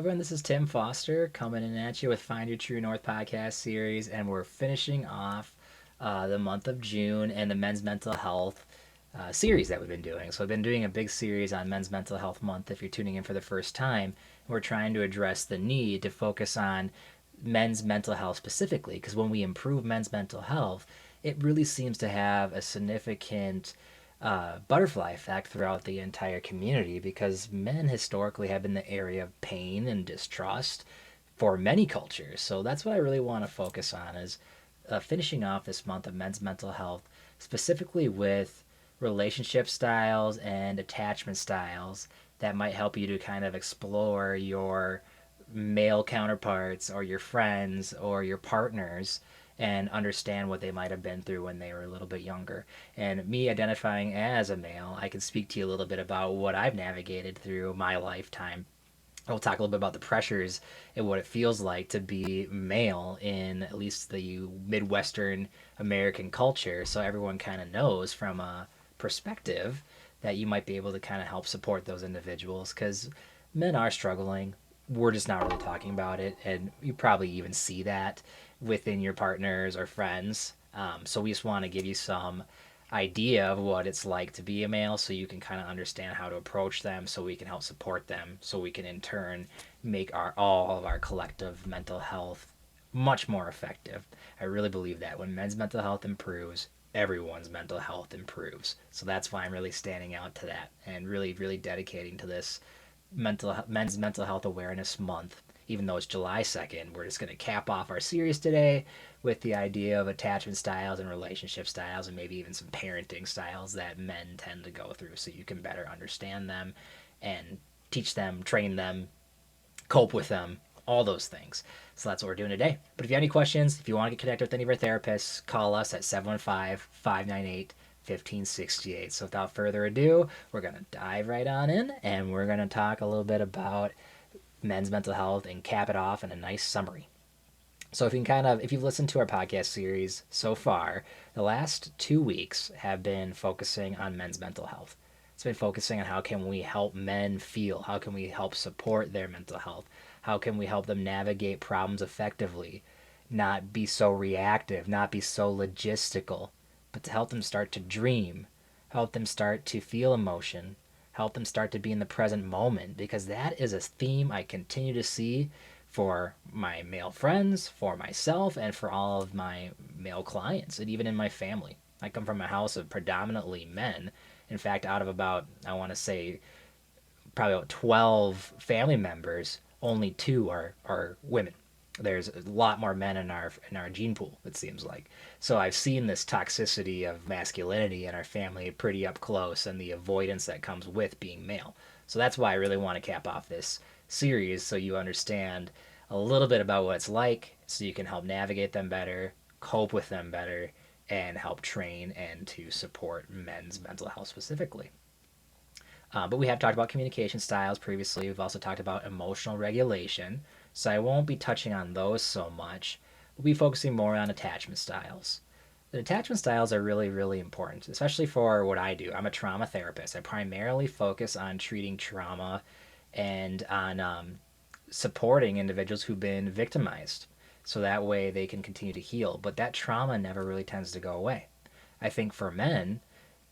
everyone, this is Tim Foster coming in at you with Find Your True North podcast series, and we're finishing off the month of June and the men's mental health series that we've been doing. So, I've been doing a big series on Men's Mental Health Month if you're tuning in for the first time. We're trying to address the need to focus on men's mental health specifically, because when we improve men's mental health, it really seems to have a significant butterfly effect throughout the entire community because men historically have been the area of pain and distrust for many cultures. So that's what I really want to focus on is finishing off this month of men's mental health, specifically with relationship styles and attachment styles that might help you to kind of explore your male counterparts or your friends or your partners and understand what they might have been through when they were a little bit younger. And me identifying as a male, I can speak to you a little bit about what I've navigated through my lifetime. We'll talk a little bit about the pressures and what it feels like to be male in at least the Midwestern American culture, so everyone kind of knows from a perspective that you might be able to kind of help support those individuals because men are struggling. We're just not really talking about it, and you probably even see that within your partners or friends. So we just want to give you some idea of what it's like to be a male so you can kind of understand how to approach them so we can help support them so we can in turn make our all of our collective mental health much more effective. I really believe that when men's mental health improves, everyone's mental health improves. So that's why I'm really standing out to that and really dedicating to this men's mental health awareness month. Even though it's July 2nd, we're just going to cap off our series today with the idea of attachment styles and relationship styles and maybe even some parenting styles that men tend to go through so you can better understand them and teach them, train them, cope with them, all those things. So that's what we're doing today. But if you have any questions, if you want to get connected with any of our therapists, call us at 715-598-1568. So without further ado, we're going to dive right on in and we're going to talk a little bit about men's mental health and cap it off in a nice summary. So if you've listened to our podcast series so far, the last 2 weeks have been focusing on men's mental health. It's been focusing on how can we help men feel, how can we help support their mental health, how can we help them navigate problems effectively, not be so reactive, not be so logistical, but to help them start to dream, help them start to feel emotion, help them start to be in the present moment, because that is a theme I continue to see for my male friends, for myself, and for all of my male clients, and even in my family. I come from a house of predominantly men. In fact, out of about, I want to say, probably about 12 family members, only two are women. There's a lot more men in our gene pool, it seems like. So I've seen this toxicity of masculinity in our family pretty up close and the avoidance that comes with being male. So that's why I really want to cap off this series so you understand a little bit about what it's like so you can help navigate them better, cope with them better, and help train and to support men's mental health specifically. But we have talked about communication styles previously. We've also talked about emotional regulation. So I won't be touching on those so much. We'll be focusing more on attachment styles. The attachment styles are really important, especially for what I do. I'm a trauma therapist. I primarily focus on treating trauma and on supporting individuals who've been victimized. So that way they can continue to heal. But that trauma never really tends to go away. I think for men,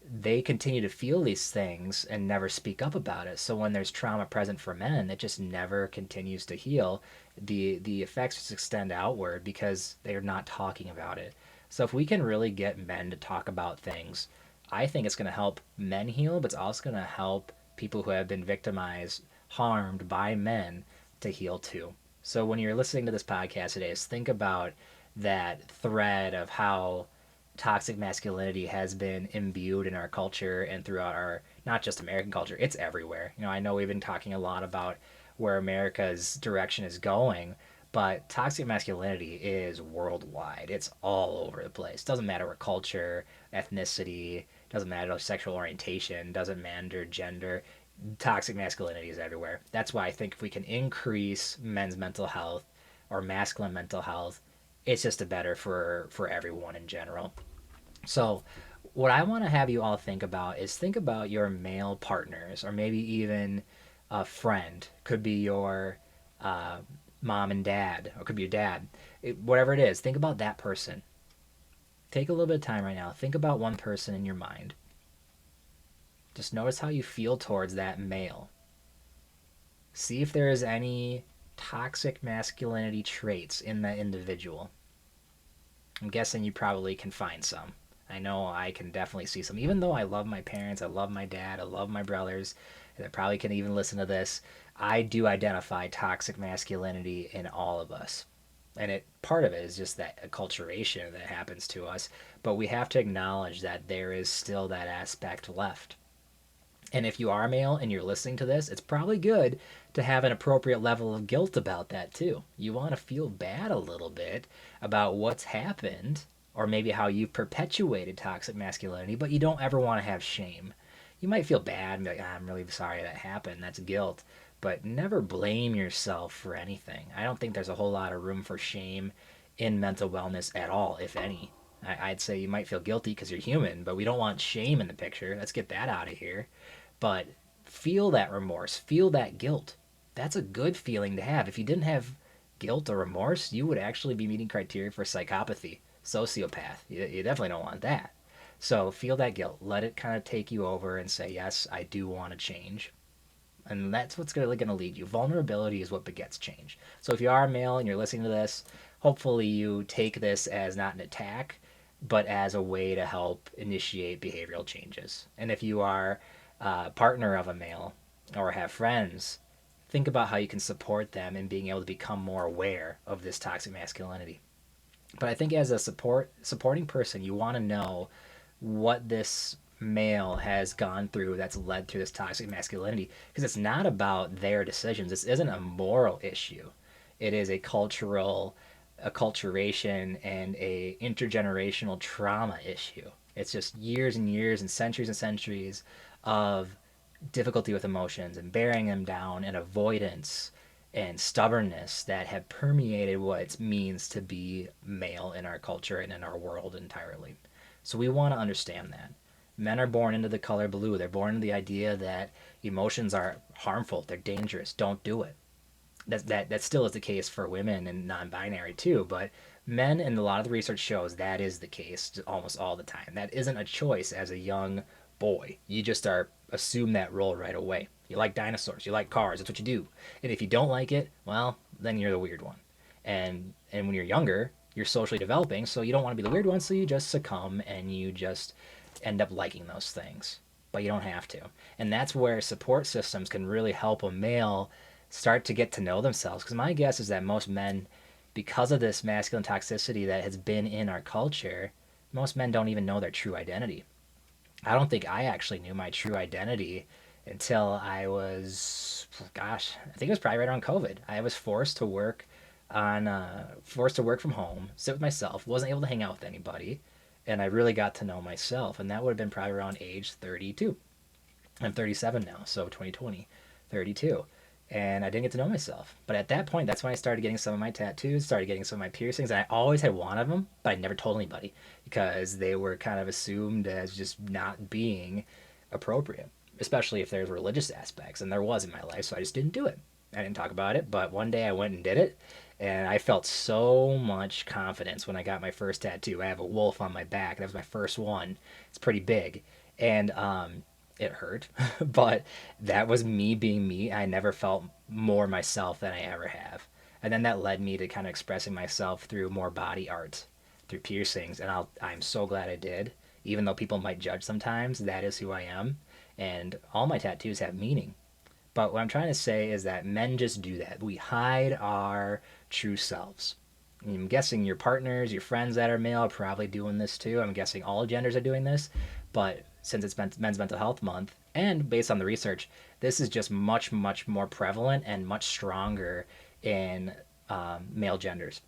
they continue to feel these things and never speak up about it. So when there's trauma present for men, it just never continues to heal. The effects just extend outward because they're not talking about it. So if we can really get men to talk about things, I think it's going to help men heal, but it's also going to help people who have been victimized, harmed by men to heal too. So when you're listening to this podcast today, just think about that thread of how toxic masculinity has been imbued in our culture and throughout our not just American culture, it's everywhere. I know we've been talking a lot about where America's direction is going, but toxic masculinity is worldwide. It's all over the place. Doesn't matter what culture, ethnicity, doesn't matter sexual orientation, doesn't matter gender. Toxic masculinity is everywhere. That's why I think if we can increase men's mental health or masculine mental health, it's just a better for everyone in general. So, what I want to have you all think about is think about your male partners, or maybe even a friend. Could be your mom and dad, or it could be your dad, whatever it is, think about that person. Take a little bit of time right now. Think about one person in your mind. Just notice how you feel towards that male. See if there is any toxic masculinity traits in that individual. I'm guessing you probably can find some. I know I can definitely see some. Even though I love my parents, I love my dad, I love my brothers, and they probably can even listen to this, I do identify toxic masculinity in all of us. And it part of it is just that acculturation that happens to us, but we have to acknowledge that there is still that aspect left. And if you are male and you're listening to this, it's probably good to have an appropriate level of guilt about that too. You want to feel bad a little bit about what's happened or maybe how you've perpetuated toxic masculinity, but you don't ever want to have shame. You might feel bad and be like, I'm really sorry that happened. That's guilt. But never blame yourself for anything. I don't think there's a whole lot of room for shame in mental wellness at all, if any. I'd say you might feel guilty because you're human, but we don't want shame in the picture. Let's get that out of here. But feel that remorse, feel that guilt. That's a good feeling to have. If you didn't have guilt or remorse, you would actually be meeting criteria for psychopathy, sociopath. You definitely don't want that. So feel that guilt. Let it kind of take you over and say, yes, I do want to change. And that's what's really going to lead you. Vulnerability is what begets change. So if you are a male and you're listening to this, hopefully you take this as not an attack, but as a way to help initiate behavioral changes. And if you are partner of a male or have friends, think about how you can support them in being able to become more aware of this toxic masculinity. But I think as a supporting person, you want to know what this male has gone through that's led to this toxic masculinity, because it's not about their decisions. This isn't a moral issue. It is a cultural acculturation and a intergenerational trauma issue. It's just years and centuries of difficulty with emotions and bearing them down and avoidance and stubbornness that have permeated what it means to be male in our culture and in our world entirely. So we want to understand that. Men are born into the color blue. They're born into the idea that emotions are harmful, they're dangerous, don't do it. That still is the case for women and non-binary too, but men, and a lot of the research shows that is the case almost all the time. That isn't a choice as a young boy. You just are assume that role right away. You like dinosaurs, you like cars, that's what you do. And if you don't like it, well, then you're the weird one. And when you're younger, you're socially developing, so you don't want to be the weird one, so you just succumb and you just end up liking those things. But you don't have to. And that's where support systems can really help a male start to get to know themselves. Because my guess is that most men, because of this masculine toxicity that has been in our culture, most men don't even know their true identity. I don't think I actually knew my true identity until I was, gosh, I think it was probably right around COVID. I was forced to work from home, sit with myself, wasn't able to hang out with anybody, and I really got to know myself. And that would have been probably around age 32. I'm 37 now, so 2020, 32. And I didn't get to know myself. But at that point, that's when I started getting some of my tattoos, started getting some of my piercings. And I always had one of them, but I never told anybody because they were kind of assumed as just not being appropriate, especially if there's religious aspects. And there was in my life, so I just didn't do it. I didn't talk about it, but one day I went and did it. And I felt so much confidence when I got my first tattoo. I have a wolf on my back. That was my first one. It's pretty big. And it hurt, but that was me being me. I never felt more myself than I ever have. And then that led me to kind of expressing myself through more body art, through piercings. And I'm so glad I did. Even though people might judge sometimes, that is who I am. And all my tattoos have meaning. But what I'm trying to say is that men just do that. We hide our true selves. I'm guessing your partners, your friends that are male are probably doing this too. I'm guessing all genders are doing this. But since it's Men's Mental Health Month, and based on the research, this is just much, much more prevalent and much stronger in male genders.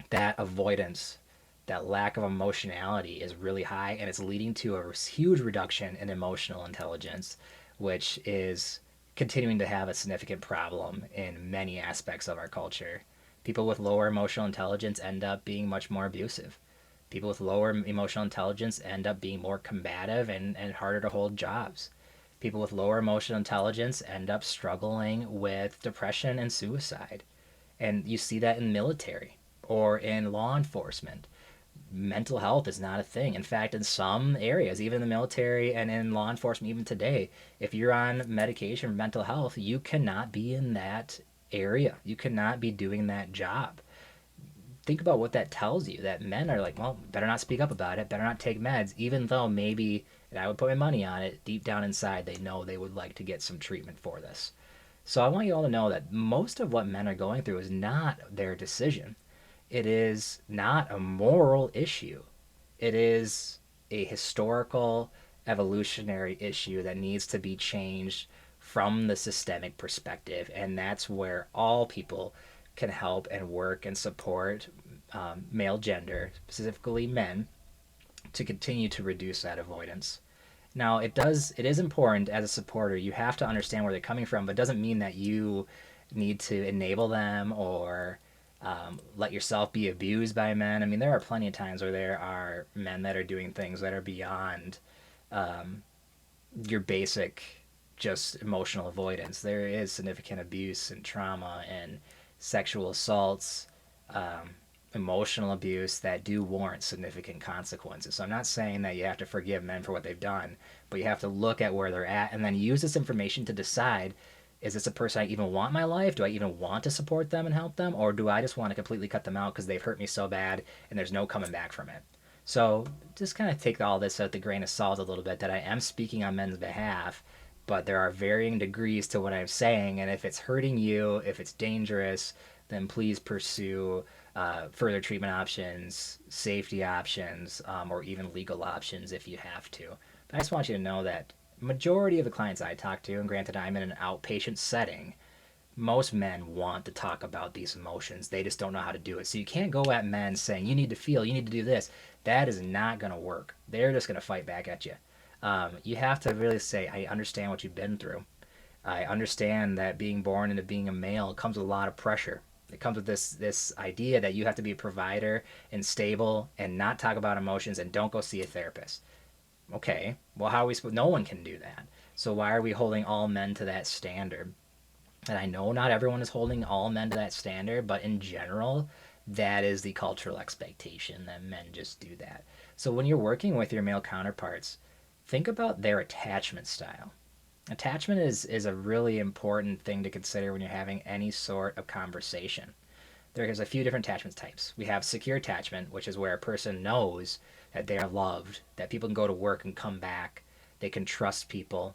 That avoidance, that lack of emotionality is really high, and it's leading to a huge reduction in emotional intelligence, which is continuing to have a significant problem in many aspects of our culture. People with lower emotional intelligence end up being much more abusive. People with lower emotional intelligence end up being more combative and harder to hold jobs. People with lower emotional intelligence end up struggling with depression and suicide. And you see that in military or in law enforcement. Mental health is not a thing. In fact, in some areas, even in the military and in law enforcement, even today, if you're on medication for mental health, you cannot be in that area. You cannot be doing that job. Think about what that tells you, that men are like, well, better not speak up about it, better not take meds, even though maybe, and I would put my money on it, deep down inside, they know they would like to get some treatment for this. So I want you all to know that most of what men are going through is not their decision. It is not a moral issue. It is a historical, evolutionary issue that needs to be changed from the systemic perspective. And that's where all people can help and work and support male gender, specifically men, to continue to reduce that avoidance. Now, it is important as a supporter. You have to understand where they're coming from, but it doesn't mean that you need to enable them or let yourself be abused by men. I mean, there are plenty of times where there are men that are doing things that are beyond your basic just emotional avoidance. There is significant abuse and trauma and sexual assaults, emotional abuse that do warrant significant consequences. So I'm not saying that you have to forgive men for what they've done, but you have to look at where they're at and then use this information to decide, is this a person I even want in my life? Do I even want to support them and help them? Or do I just want to completely cut them out because they've hurt me so bad and there's no coming back from it? So just kind of take all this with a grain of salt a little bit, that I am speaking on men's behalf, but there are varying degrees to what I'm saying. And if it's hurting you, if it's dangerous, then please pursue further treatment options, safety options, or even legal options if you have to. But I just want you to know that majority of the clients I talk to, and granted I'm in an outpatient setting, most men want to talk about these emotions. They just don't know how to do it. So you can't go at men saying, you need to feel, you need to do this. That is not going to work. They're just going to fight back at you. You have to really say, I understand what you've been through. I understand that being born into being a male comes with a lot of pressure. It comes with this idea that you have to be a provider and stable and not talk about emotions and don't go see a therapist. Okay, well, how are we supposed? No one can do that. So why are we holding all men to that standard? And I know not everyone is holding all men to that standard, but in general, that is the cultural expectation, that men just do that. So when you're working with your male counterparts, think about their attachment style. Attachment is a really important thing to consider when you're having any sort of conversation. There's a few different attachment types. We have secure attachment, which is where a person knows that they are loved, that people can go to work and come back, they can trust people,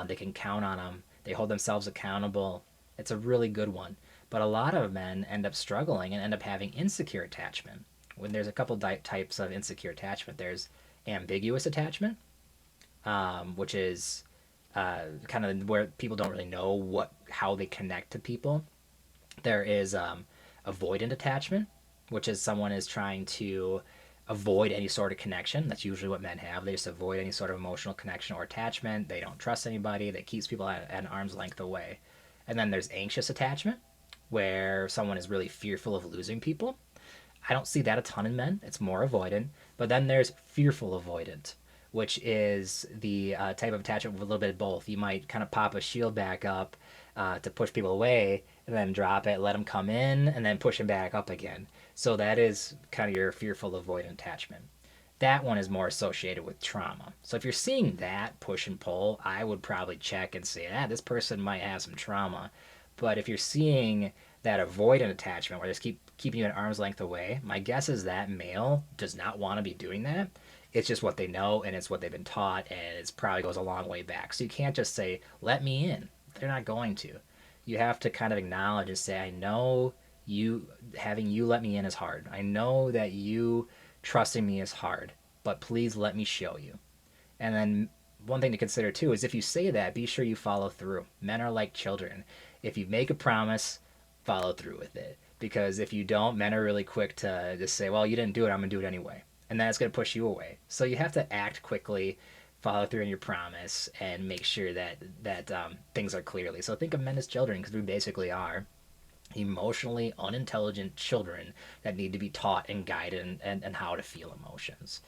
they can count on them, they hold themselves accountable. It's a really good one. But a lot of men end up struggling and end up having insecure attachment. When there's a couple types of insecure attachment, there's ambiguous attachment, which is kind of where people don't really know how they connect to people. There is avoidant attachment, which is someone is trying to avoid any sort of connection. That's usually what men have. They just avoid any sort of emotional connection or attachment. They don't trust anybody. That keeps people at an arm's length away. And then there's anxious attachment, where someone is really fearful of losing people. I don't see that a ton in men. It's more avoidant. But then there's fearful avoidant, which is the type of attachment with a little bit of both. You might kind of pop a shield back up to push people away, and then drop it, let them come in, and then push them back up again. So that is kind of your fearful avoidant attachment. That one is more associated with trauma. So if you're seeing that push and pull, I would probably check and say, this person might have some trauma. But if you're seeing that avoidant attachment, where they just keeping you at arm's length away, my guess is that male does not want to be doing that. It's just what they know, and it's what they've been taught, and it probably goes a long way back. So you can't just say, let me in. They're not going to. You have to kind of acknowledge and say, I know having you let me in is hard. I know that you trusting me is hard, but please let me show you. And then one thing to consider too is, if you say that, be sure you follow through. Men are like children. If you make a promise, follow through with it. Because if you don't, men are really quick to just say, well, you didn't do it, I'm going to do it anyway. And that's going to push you away. So you have to act quickly, follow through on your promise, and make sure that things are clearly. So think of men as children, because we basically are emotionally unintelligent children that need to be taught and guided and how to feel emotions.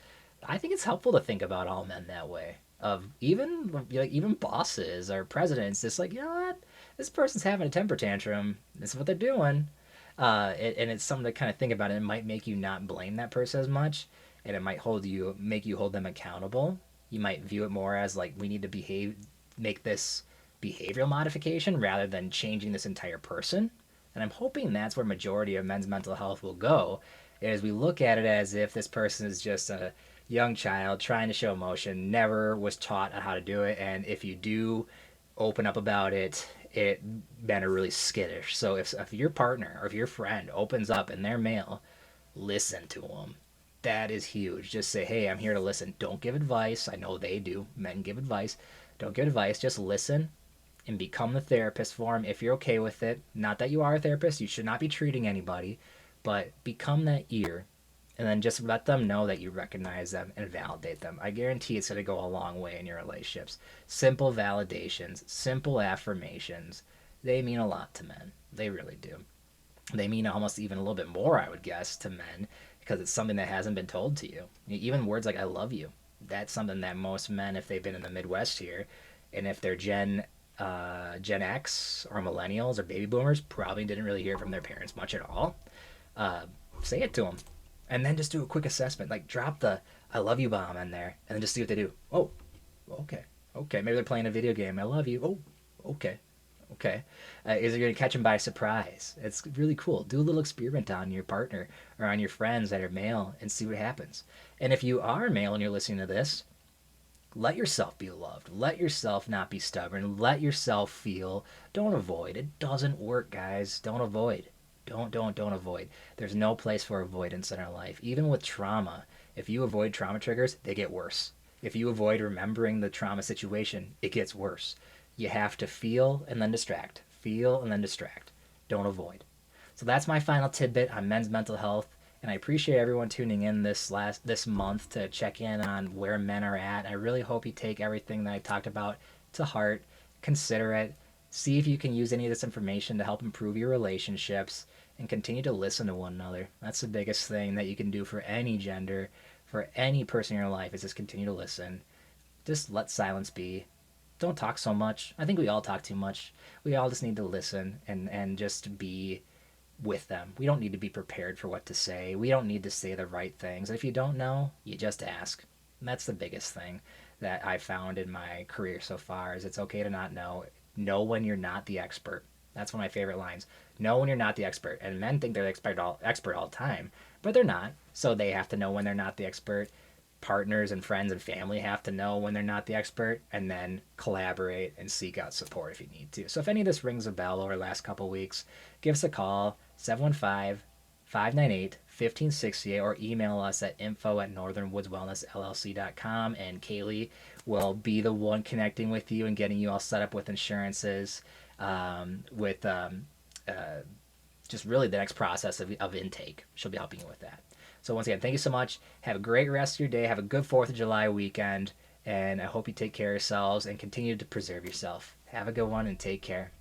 I think it's helpful to think about all men that way. of even bosses or presidents. It's like, you know what, this person's having a temper tantrum. This is what they're doing, and it's something to kind of think about. It might make you not blame that person as much, and it might make you hold them accountable. You might view it more as like we need to make this behavioral modification rather than changing this entire person. And I'm hoping that's where majority of men's mental health will go, is we look at it as if this person is just a young child trying to show emotion, never was taught on how to do it, and if you do open up about it, it men are really skittish. So if your partner or if your friend opens up and they're male, listen to them. That is huge. Just say, hey, I'm here to listen. Don't give advice. I know they do. Men give advice. Don't give advice. Just listen and become the therapist for them if you're okay with it. Not that you are a therapist. You should not be treating anybody, but become that ear, and then just let them know that you recognize them and validate them. I guarantee it's going to go a long way in your relationships. Simple validations, simple affirmations, they mean a lot to men. They really do. They mean almost even a little bit more, I would guess, to men, because it's something that hasn't been told to you. Even words like I love you. That's something that most men, if they've been in the Midwest here, and if they're Gen X or millennials or baby boomers, probably didn't really hear from their parents much at all. Say it to them, and then just do a quick assessment. Like drop the "I love you" bomb in there, and then just see what they do. Oh, okay, okay. Maybe they're playing a video game. I love you. Oh, okay, okay. Is it going to catch them by surprise? It's really cool. Do a little experiment on your partner or on your friends that are male and see what happens. And if you are male and you're listening to this, let yourself be loved. Let yourself not be stubborn. Let yourself feel. Don't avoid. It doesn't work, guys. Don't avoid. Don't avoid. There's no place for avoidance in our life. Even with trauma, if you avoid trauma triggers, they get worse. If you avoid remembering the trauma situation, it gets worse. You have to feel and then distract. Feel and then distract. Don't avoid. So that's my final tidbit on men's mental health. And I appreciate everyone tuning in this month to check in on where men are at. I really hope you take everything that I talked about to heart, consider it, see if you can use any of this information to help improve your relationships, and continue to listen to one another. That's the biggest thing that you can do for any gender, for any person in your life, is just continue to listen. Just let silence be. Don't talk so much. I think we all talk too much. We all just need to listen and just be with them. We don't need to be prepared for what to say. We don't need to say the right things. If you don't know, you just ask. And that's the biggest thing that I found in my career so far, is it's okay to not know. Know when you're not the expert. That's one of my favorite lines. Know when you're not the expert. And men think they're the expert all the time, but they're not. So they have to know when they're not the expert. Partners and friends and family have to know when they're not the expert, and then collaborate and seek out support if you need to. So if any of this rings a bell over the last couple weeks, give us a call, 715-598-1568, or email us at info@northernwoodswellnessllc.com, and Kaylee will be the one connecting with you and getting you all set up with insurances, with just really the next process of intake. She'll be helping you with that. So once again, thank you so much. Have a great rest of your day. Have a good 4th of July weekend. And I hope you take care of yourselves and continue to preserve yourself. Have a good one and take care.